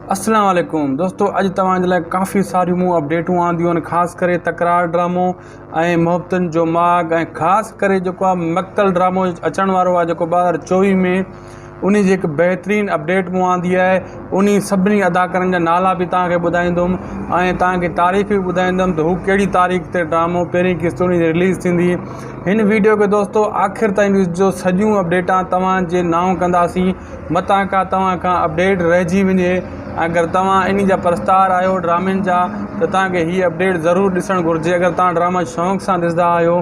अस्सलाम वालेकुम दोस्तों, अॼु तव्हांजे लाइ काफ़ी सारियूं अपडेटूं आंदियूं आहिनि, ख़ासि करे तकरार ड्रामो ऐं मोहब्बतुनि जो माग ऐं ख़ासि करे जेको आहे मक़तल ड्रामो अचण वारो आहे जेको 2024 में उन जी हिकु बहितरीनु अपडेट मूं आंदी आहे। उन सभिनी अदाकारनि जा नाला बि तव्हांखे ॿुधाईंदुमि ऐं तव्हांखे तारीख़ बि ॿुधाईंदुमि त हू कहिड़ी तारीख़ ते ड्रामो पहिरीं क़िस्त उन जी रिलीज़ थींदी। हिन वीडियो खे दोस्तों आख़िर ताईं ॾिसिजो, सॼियूं अपडेटां तव्हांजे नाओं कंदासीं। मतां का तव्हां खां अपडेट रहिजी वञे, अगर तव्हां इन जा प्रस्तार आहियो ड्रामनि जा त तव्हांखे हीअ अपडेट ज़रूरु ॾिसणु घुरिजे। अगर तव्हां ड्रामा शौक़ सां ॾिसंदा आहियो,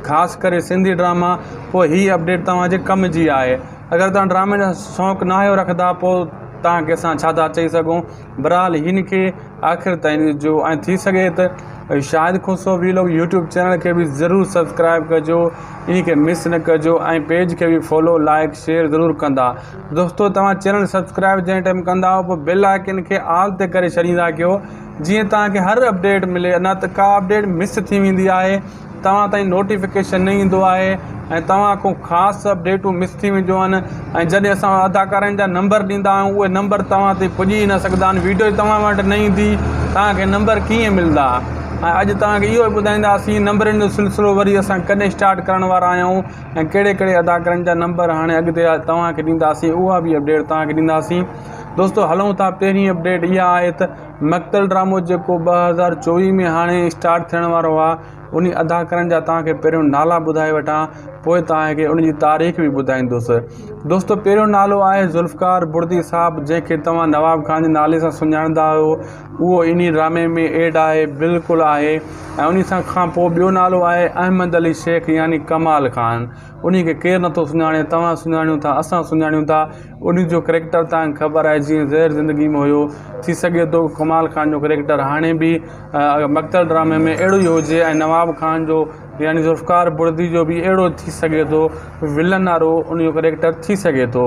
ख़ासि करे सिंधी ड्रामा, पोइ हीअ अपडेट तव्हांजे कम जी आहे। अगर तव्हां ड्रामे जा शौक़ु न आहियो रखंदा, पोइ तव्हांखे असां छा था चई सघूं। बहरहाल हिन खे आख़िर ताईं ॾिसजो ऐं थी सघे त शाहिद खुसरो वीलॉग यूट्यूब चैनल खे बि ज़रूरु सब्सक्राइब कजो, इन खे मिस न कजो ऐं पेज खे बि फॉलो लाइक शेयर ज़रूरु कंदा। दोस्तों, तव्हां चैनल सब्सक्राइब जंहिं टाइम कंदा पोइ बेल आइकन खे ऑल ते करे छॾींदा कयो, जीअं तव्हांखे हर अपडेट मिले, न त का अपडेट मिस थी वेंदी आहे, तव्हां ताईं नोटिफिकेशन न ईंदो आहे ऐं तव्हां खां ख़ासि अपडेटूं मिस थी वेंदियूं आहिनि। ऐं जॾहिं असां अदाकारनि जा नंबर ॾींदा आहियूं, उहे नंबर तव्हां ते पुॼी न सघंदा आहिनि, वीडियो तव्हां वटि न ईंदी, तव्हांखे नंबर कीअं मिलंदा। ऐं अॼु तव्हांखे इहो ॿुधाईंदासीं नंबरनि जो सिलसिलो वरी असां कॾहिं स्टार्ट करण वारा आहियूं ऐं कहिड़े कहिड़े अदाकारनि जा नंबर हाणे अॻिते तव्हांखे ॾींदासीं, उहा बि अपडेट तव्हांखे ॾींदासीं। दोस्तों, हलूं था। पहिरीं अपडेट इहा आहे त मक़तल ड्रामो जेको 2024 में हाणे स्टार्ट थियण वारो आहे, उन अदाकारनि जा तव्हांखे पहिरियों नाला ॿुधाए वठां, पोइ तव्हांखे उन जी तारीख़ बि ॿुधाईंदुसि। दोस्तों, पहिरियों नालो आहे ज़ुल्फ़कार बुर्दी साहब, जंहिंखे तव्हां नवाब खान जे नाले सां सुञाणंदा आहियो। उहो इन ड्रामे में एड आहे, बिल्कुलु आहे। ऐं उन सां खां पोइ ॿियो नालो आहे अहमद अली शेख यानी कमाल ख़ान। उन खे केरु नथो सुञाणे, तव्हां सुञाणियो था, असां सुञाणियूं था। उन जो करेक्टर तव्हांखे ख़बर आहे, जीअं ज़हर ज़िंदगी में हुयो, थी सघे थो कमाल ख़ान जो करेक्टर हाणे बि मक़तल ड्रामे में अहिड़ो ई हुजे ऐं नवाब खान जो यानी ज़ुल्फ़कार बुर्दी जो बि अहिड़ो थी सघे थो, विलन वारो उन जो करेक्टर थी सघे थो।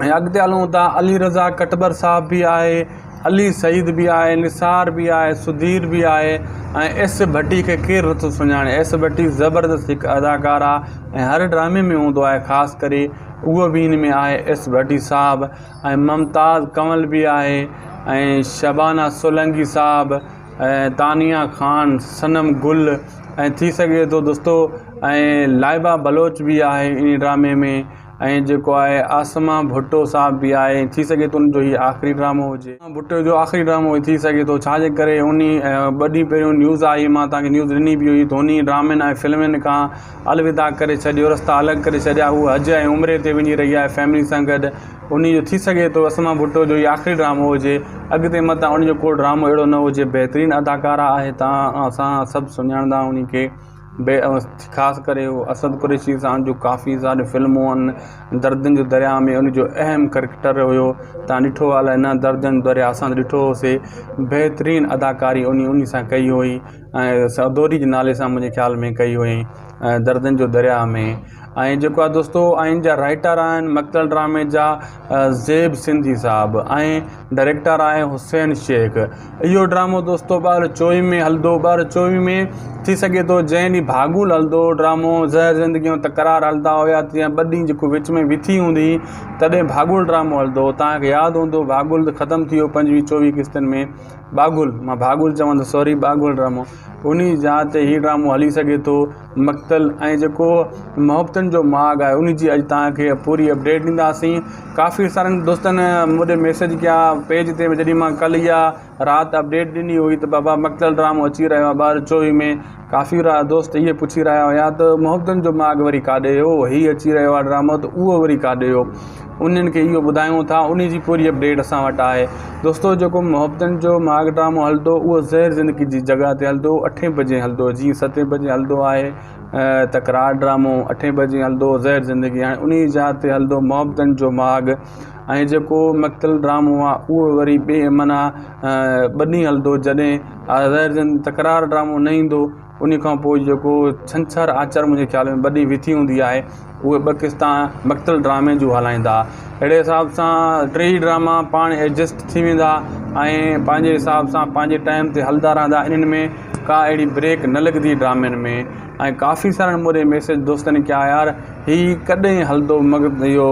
ऐं अॻिते हलूं था, अली रज़ा कटबर साहब बि आहे, अली सईद बि आहे, निसार बि आहे, सुधीर बि आहे ऐं एस भट्टी खे केरु नथो सुञाणे। एस भट्टी ज़बरदस्त हिकु अदाकार आहे ऐं हर ड्रामे में हूंदो आहे, ख़ासि करे उहो बि हिन में आहे एस भट्टी साहब। ऐं मुमताज़ कंवल बि आहे ऐं शबाना सोलंकी साहब ऐं तानिया ख़ान, सनम गुल ऐं थी सघे थो दोस्तों ऐं लाइबा बलोच बि आहे इन ड्रामे में। ऐं जेको आहे आसमा भुट्टो साहब बि आहे, थी सघे थो उनजो हीउ आख़िरी ड्रामो हुजे, भुट्टो जो आख़िरी ड्रामो थी सघे थो। छाजे करे उन ॿ ॾींहं पहिरियों न्यूज़ आई, मां तव्हांखे न्यूज़ ॾिनी बि हुई, त उन ड्रामनि ऐं फिल्मनि खां अलविदा करे छॾियो, रस्ता अलॻि करे छॾिया। उहा हज ऐं उमिरे ते वञी रही आहे फैमिली सां गॾु। उन जो थी सघे थो आसमा भुट्टो जो हीउ आख़िरी ड्रामो हुजे, अॻिते मथां उन जो को ड्रामो अहिड़ो न हुजे। बहितरीनु अदाकारा आहे, तव्हां असां सभु सुञाणंदा उन खे। ख़ासि करे असद कुरैशी सां जो काफ़ी सारी फिल्मूं आहिनि। दर्दनि जो दरिया में उनजो अहम करेक्टर हुयो, तव्हां ॾिठो आहे न, दर्दनि जो दरिया असां ॾिठो होसीं। बहितरीनु अदाकारी उन सां कई हुई ऐं सदोरी जे नाले सां मुंहिंजे ख़्याल में कई हुई दर्दनि जो दरिया में। ऐं जेको आहे दोस्तों, इन जा राइटर आहिनि मक़तल ड्रामे जा ज़ेब सिंधी साहब ऐं डायरेक्टर आहे हुसैन शेख। इहो ड्रामो दोस्तों 2024 में हलंदो। 2024 में थी सघे थो जंहिं ॾींहुं भागुल हलंदो ड्रामो, ज़हर ज़िंदगी ऐं तकरार हलंदा हुया, तीअं 2 ॾींहं जेको विच में विथी हूंदी, तॾहिं भागुल ड्रामो हलंदो। तव्हांखे यादि हूंदो, भागुल ख़तमु थी वियो 25-24 क़िस्तनि में। मां भागुल चवंदो, सॉरी, बागुल ड्रामो, उन जा ते हीउ ड्रामो हली सघे थो मक़तल। ऐं जेको मोहब्बतुनि जो माग आहे, उन जी अॼु तव्हांखे पूरी अपडेट ॾींदासीं। काफ़ी सारनि दोस्तनि मुंहिंजे मैसेज कया पेज ते, जॾहिं मां कल्ह इहा राति अपडेट ॾिनी हुई त बाबा मक़तल ड्रामो अची रहियो आहे 2024 में। काफ़ी दोस्त इहे पुछी रहिया हुया त मोहब्बतुनि जो माग वरी काॾे हो, हीउ अची रहियो आहे ड्रामो, त उहो वरी काॾे हो। उन्हनि खे इहो ॿुधायूं था, उन जी पूरी अपडेट असां वटि आहे। दोस्तों, जेको मोहब्बतुनि जो माग ड्रामो हलंदो, उहो ज़हर ज़िंदगी जी जॻह ते हलंदो, 8 बजे हलंदो। जीअं 7 बजे हलंदो आहे तकरार ड्रामो, 8 बजे हलंदो ज़हर ज़िंदगी, हाणे उन जॻह ते हलंदो मोहब्बतुनि जो माग। ऐं जेको मक़तल ड्रामो आहे उहो वरी ॿिए माना 2 ॾींहं हलंदो, जॾहिं ज़हर ज़िंदगी तकरार ड्रामो न ईंदो। उन खां पोइ जेको छंछर आचर मुंहिंजे ख़्याल में 2 ॾींहं विथी हूंदी आहे, उहे 2 क़िस्तां मक़तल ड्रामे जूं हलाईंदा। अहिड़े हिसाब सां 3 ड्रामा पाण एडजस्ट थी वेंदा ऐं पंहिंजे हिसाब सां पंहिंजे टाइम ते हलंदा रहंदा। इन्हनि में का अहिड़ी ब्रेक न लॻंदी ड्रामनि में। ऐं काफ़ी सारनि मुंहिंजे मैसेज दोस्तनि कया, यार हीउ कॾहिं हलंदो इहो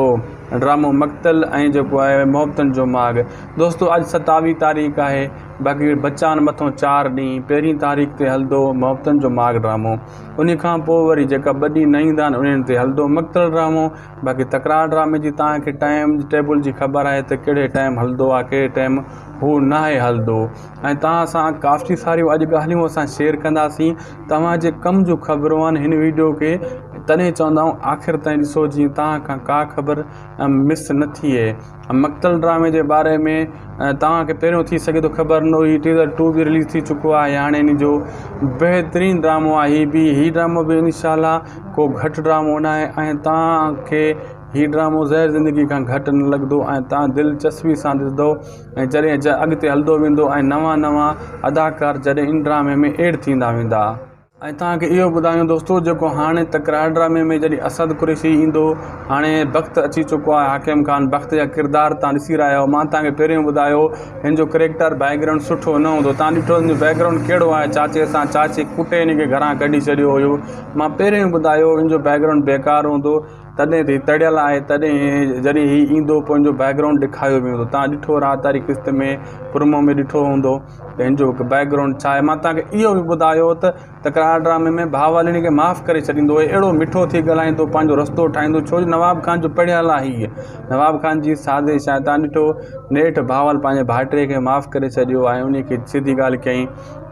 ड्रामो मक़तल ऐं जेको आहे मुहब्बतनि जो माॻ। दोस्तो अॼु 27 तारीख़ आहे, बाक़ी बचा आहिनि मथां 4 ॾींहं। 1 तारीख़ ते हलंदो मुहब्बतनि जो माॻ ड्रामो, उन खां पोइ वरी जेका 2 ॾींहं न ईंदा आहिनि उन्हनि ते हलंदो मक़तल ड्रामो। बाक़ी तकरार ड्रामे जी तव्हांखे टाइम टेबल जी ख़बर आहे त कहिड़े टाइम हलंदो आहे, कहिड़े टाइम हू न आहे हलंदो। ऐं तव्हां सां काफ़ी सारियूं अॼु ॻाल्हियूं असां शेयर कंदासीं। तव्हांजे कम जूं ख़बरूं आहिनि हिन वीडियो खे, तॾहिं चवंदा आहियूं आख़िर ताईं ॾिसो जीअं तव्हां खां का ख़बर मिस न थिए। मक़तल ड्रामे जे बारे में तव्हांखे पहिरियों थी सघे थो ख़बर न हुई, टीज़र 2 बि रिलीज़ थी चुको आहे। हाणे इन जो बहितरीनु ड्रामो आहे हीउ ड्रामो बि इंशाल्लाह को घटि ड्रामो न आहे ऐं तव्हांखे हीउ ड्रामो ज़हर ज़िंदगी खां घटि न लॻंदो ऐं तव्हां दिलचस्पी सां ॾिसंदो ऐं जॾहिं अॻिते हलंदो वेंदो ऐं नवां अदाकार जॾहिं इन ड्रामे में एड थींदा वेंदा। ऐं तव्हांखे इहो ॿुधायूं दोस्तो, जेको हाणे तकरार ड्रामे में जॾहिं असद कुरैशी ईंदो, हाणे वक़्तु अची चुको आहे हाकिम ख़ान बख़्त जा किरदार तव्हां ॾिसी रहिया आहियो। मां तव्हांखे पहिरियों ॿुधायो हिन जो करेक्टर बैकग्राउंड सुठो न हूंदो। तव्हां ॾिठो हिन जो बैकग्राउंड कहिड़ो आहे, चाचे कुटे हिन खे घरां कढी छॾियो हुयो। मां पहिरियों ॿुधायो हिन जो बैकग्राउंड बेकार हूंदो, तॾहिं त तड़ियल आहे, तॾहिं जॾहिं हीउ ईंदो पोइ हिन जो बैकग्राउंड ॾेखारियो वेंदो। तव्हां ॾिठो रात वारी क़िस्त में प्रोमो में ॾिठो हूंदो त हिन जो बैकग्राउंड छा आहे। मां तव्हांखे इहो बि ॿुधायो त तकरार ड्रामे में भावल हिन खे माफ़ु करे छॾींदो, अहिड़ो मिठो थी ॻाल्हाईंदो, पंहिंजो रस्तो ठाहींदो। छो जो नवाब खान जो पढ़ियल आहे, हीअ नवाब खान जी साज़िश आहे। तव्हां ॾिठो नेठि भावल पंहिंजे भाइटे खे माफ़ु करे छॾियो ऐं उन खे सिधी ॻाल्हि कयईं,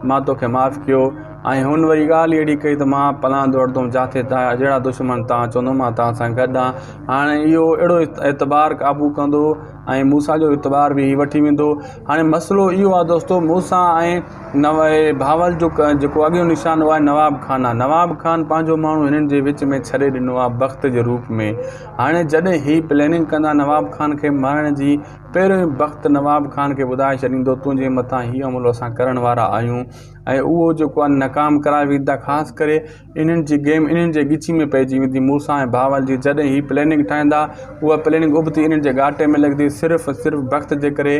मां तोखे माफ़ु कयो। ऐं हुन वरी ॻाल्हि अहिड़ी कई त मां पलांदो वठंदुमि जिथे तव्हां जहिड़ा दुश्मन तव्हां चवंदो मां तव्हां सां गॾु आहियां। हाणे इहो अहिड़ो एतबार क़ाबू कंदो ऐं मूसा जो एतबार बि वठी वेंदो। हाणे मसइलो इहो आहे दोस्तो, मूसा ऐं भावल जो जेको अॻियो निशानो आहे नवाब खान आहे। नवाब खान पंहिंजो माण्हू हिननि जे विच में छॾे ॾिनो आहे वक़्त जे रूप में। हाणे जॾहिं हीअ प्लैनिंग कंदा नवाब खान खे मारण जी, पहिरियों ई वक़्तु नवाब खान खे ॿुधाए छॾींदो तुंहिंजे मथां हीअ हमलो असां करण वारा आहियूं ऐं उहो जेको आहे नाकाम कराए वेंदा। ख़ासि करे इन्हनि जी गेम इन्हनि जे ॻिची में पइजी वेंदी मूसा ऐं भावल जी। जॾहिं हीअ प्लैनिंग ठाहींदा उहा प्लैनिंग उबती इन्हनि जे घाटे में लॻंदी, सिर्फ़ु वक़्त जे करे।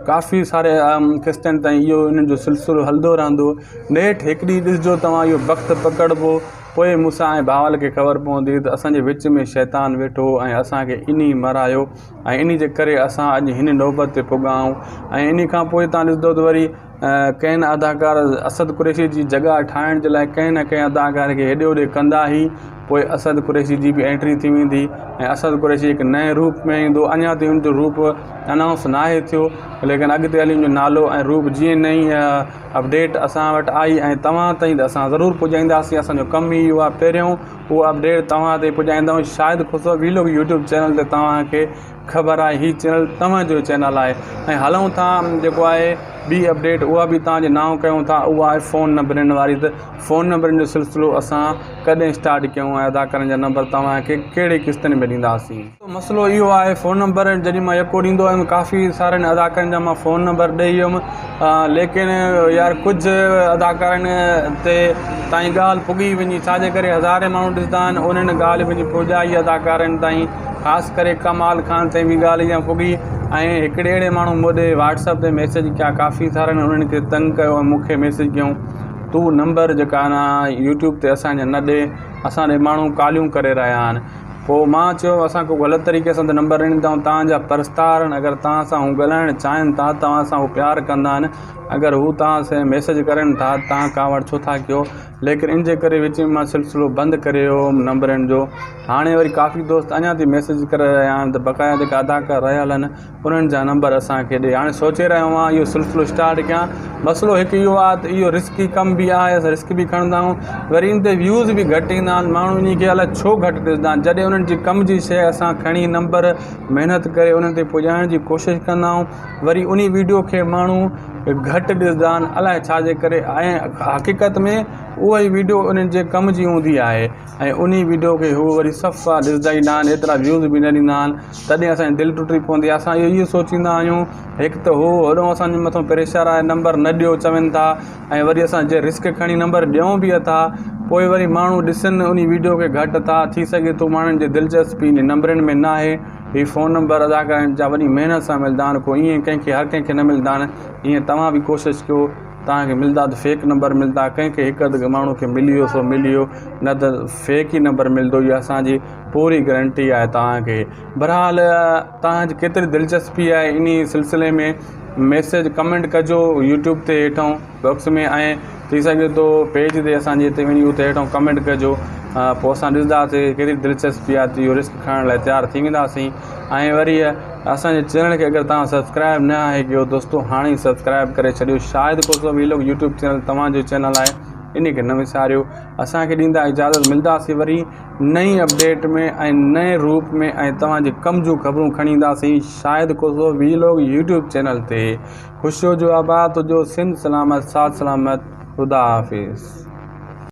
काफ़ी सारे क़िस्तनि ताईं इहो इन्हनि जो सिलसिलो हलंदो रहंदो। नेठि हिकु ॾींहुं ॾिसजो तव्हां इहो वक़्तु पकड़िबो, पोइ मूसा ऐं भावल खे ख़बर पवंदी त असांजे विच में शैतान वेठो ऐं असांखे इन मरायो ऐं इन जे करे असां अॼु हिन नौबत ते पुॻा आहियूं। ऐं इन खां पोइ तव्हां ॾिसंदो त वरी कंहिं न अदाकार असद कुरैशी जी जॻह ठाहिण जे लाइ कंहिं न कंहिं अदाकार खे हेॾे होॾे कंदा ई पोइ असद कुरैशी जी बि एंट्री थी वेंदी ऐं असद कुरैशी हिकु नए रूप में ईंदो। अञा ताईं हुनजो रूप अनाउंस न आहे थियो, लेकिन अॻिते हली हुनजो नालो ऐं रूप जीअं नई अपडेट असां वटि आई ऐं तव्हां ताईं त असां ज़रूरु पुॼाईंदासीं। असांजो कमु ई इहो आहे, पहिरियों उहो अपडेट तव्हां ताईं पुॼाईंदा। शायदि ख़ुशि वीलॉग यूट्यूब चैनल ते तव्हांखे ख़बर आहे हीउ चैनल तव्हांजो चैनल आहे। ऐं हलूं था जेको आहे ॿी अपडेट, उहा बि तव्हांजे नाव कयूं था, उहा आहे फ़ोन नंबरनि वारी। त फ़ोन नंबरनि जो सिलसिलो असां कॾहिं स्टार्ट कयूं ऐं अदाकारनि जा नंबर तव्हांखे कहिड़े क़िस्तनि में ॾींदासीं। मसइलो इहो आहे फ़ोन नंबर जॾहिं मां यको ॾींदो आहियां काफ़ी सारनि अदाकारनि जा मां फ़ोन नंबर ॾेई हुयुमि, लेकिन यार कुझु अदाकारनि ते ताईं ॻाल्हि पुॻी वञी, छाजे करे हज़ारे माण्हू ॾिसंदा आहिनि, उन्हनि ॻाल्हि वञी पुॼाई अदाकारनि ताईं। ख़ासि करे कमाल खान ताईं बि ॻाल्हि इहा पुॻी ऐं हिकिड़े अहिड़े माण्हू मूं व्हाट्सअप ते मैसेज कया, काफ़ी सारनि उन्हनि खे तंग कयो ऐं मूंखे मैसेज कयूं तूं नंबर जेका न यूट्यूब ते असांजा न ॾे, असांजे माण्हू कॉलियूं करे रहिया आहिनि। पोइ मां चयो असां को ग़लति तरीक़े सां त नंबर ॾींदा आहियूं, तव्हांजा परस्तार आहिनि, अगरि तव्हां सां हू ॻाल्हाइणु चाहिनि था, तव्हां सां हू प्यारु कंदा आहिनि, अगरि हू तव्हां सां मैसेज करनि था, तव्हां कावड़ छो था कयो। लेकिन इन जे करे विच में मां सिलसिलो बंदि करे वियो हुउमि नंबरनि जो। हाणे वरी काफ़ी दोस्त अञा ताईं मैसेज करे रहिया आहिनि त बक़ाया जेका अदाकार रहियल आहिनि उन्हनि जा नंबर असांखे ॾे। हाणे सोचे रहियो आहियां इहो सिलसिलो स्टार्ट कयां। मसइलो हिकु इहो आहे त इहो रिस्की कमु बि आहे, असां रिस्क बि खणंदा आहियूं, वरी इन ते व्यूज़ बि घटि ईंदा आहिनि। माण्हू इन खे अलाए छो घटि ॾिसंदा आहिनि, जॾहिं उन्हनि जी कम जी शइ असां खणी नंबर महिनत करे उन्हनि ते पुॼाइण जी कोशिशि कंदा आहियूं, वरी उन वीडियो खे माण्हू घटि ॾिसंदा आहिनि, अलाए छाजे करे। ऐं हक़ीक़त में उहा ई वीडियो उन्हनि जे कम जी हूंदी आहे ऐं उन वीडियो खे हू वरी सफ़ा ॾिसंदा ई न आहिनि, एतिरा व्यूज़ बि न ॾींदा आहिनि। तॾहिं असांजी दिलि टुटी पवंदी आहे। असां इहो सोचींदा आहियूं हिकु त हो होॾो असांजे मथां प्रेशर आहे, नंबर न ॾियो चवनि था, ऐं वरी असां जे रिस्क खणी नंबर ॾियूं बि था, पोइ वरी माण्हू ॾिसनि उन वीडियो खे घटि था। थी सघे थो माण्हुनि जी दिलचस्पी इन नंबरनि में न आहे। हीअ फ़ोन नंबर अदाकारनि जा वॾी महिनत सां मिलंदा आहिनि, को ईअं कंहिंखे हर कंहिंखे न मिलंदा आहिनि। ईअं तव्हां बि कोशिशि कयो तव्हांखे मिलंदा त फेक नंबर मिलंदा, कंहिंखे हिकु अधु माण्हू खे मिलियो सो मिलियो, न त फेक ई नंबर मिलंदो। इहा असांजी पूरी गारंटी आहे तव्हांखे। बहरहाल तव्हांजी केतिरी दिलचस्पी आहे इन सिलसिले में मैसेज कमेंट कजो यूट्यूब ते हेठां बॉक्स में, ऐं थी सघे थो पेज ते असांजे हिते वञी उते हेठां कमेंट कजो। पोइ असां ॾिसंदासीं केतिरी दिलचस्पी आहे त इहो रिस्क खणण लाइ तयारु थी वेंदासीं। ऐं वरी असांजे चैनल खे अगरि तव्हां सब्सक्राइब न आहे कयो दोस्तो, हाणे ई सब्सक्राइब करे छॾियो। शायदि को वीलोग यूट्यूब चैनल तव्हांजो चैनल आहे, इन खे न विसारियो। असांखे ॾींदा इजाज़त, मिलंदासीं वरी नई अपडेट में ऐं नए रूप में, ऐं तव्हांजे कम जूं ख़बरूं खणी ईंदासीं शायदि को वीलोग यूट्यूब चैनल ते। ख़ुशि हुजो, आबाद हुजो, सिंध सलामत, साथ सलामत, ख़ुदा हाफ़िज़।